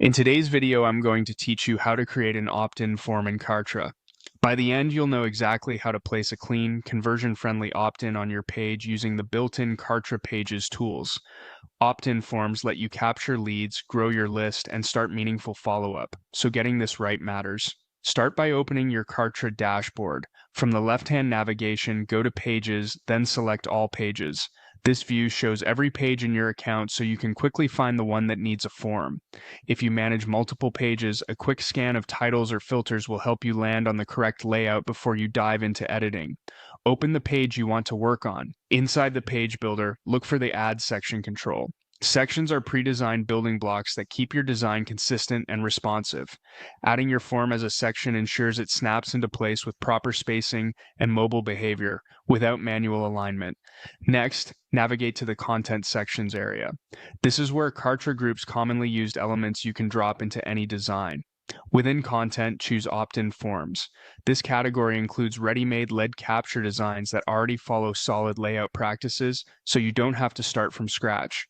In today's video, I'm going to teach you how to create an opt-in form in Kartra. By the end, you'll know exactly how to place a clean, conversion-friendly opt-in on your page using the built-in Kartra Pages tools. Opt-in forms let you capture leads, grow your list, and start meaningful follow-up, so getting this right matters. Start by opening your Kartra dashboard. From the left-hand navigation, go to Pages, then select All Pages. This view shows every page in your account so you can quickly find the one that needs a form. If you manage multiple pages, a quick scan of titles or filters will help you land on the correct layout before you dive into editing. Open the page you want to work on. Inside the page builder, look for the Add section control. Sections are pre-designed building blocks that keep your design consistent and responsive. Adding your form as a section ensures it snaps into place with proper spacing and mobile behavior without manual alignment. Next, navigate to the Content Sections area. This is where Kartra groups commonly used elements you can drop into any design. Within Content, choose Opt-in Forms. This category includes ready-made lead capture designs that already follow solid layout practices, so you don't have to start from scratch.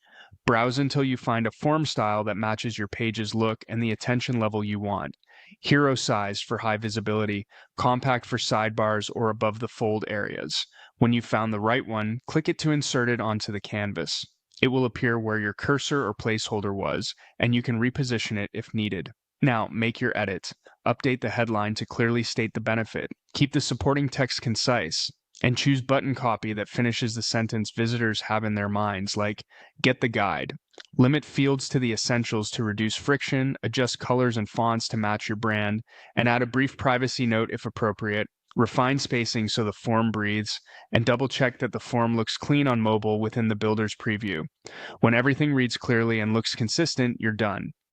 Browse until you find a form style that matches your page's look and the attention level you want. Hero sized for high visibility, compact for sidebars or above the fold areas. When you've found the right one, click it to insert it onto the canvas. It will appear where your cursor or placeholder was, and you can reposition it if needed. Now, make your edit. Update the headline to clearly state the benefit. Keep the supporting text concise. And choose button copy that finishes the sentence visitors have in their minds, like, "Get the guide." Limit fields to the essentials to reduce friction, adjust colors and fonts to match your brand, and add a brief privacy note if appropriate. Refine spacing so the form breathes, and double-check that the form looks clean on mobile within the builder's preview. When everything reads clearly and looks consistent, you're done.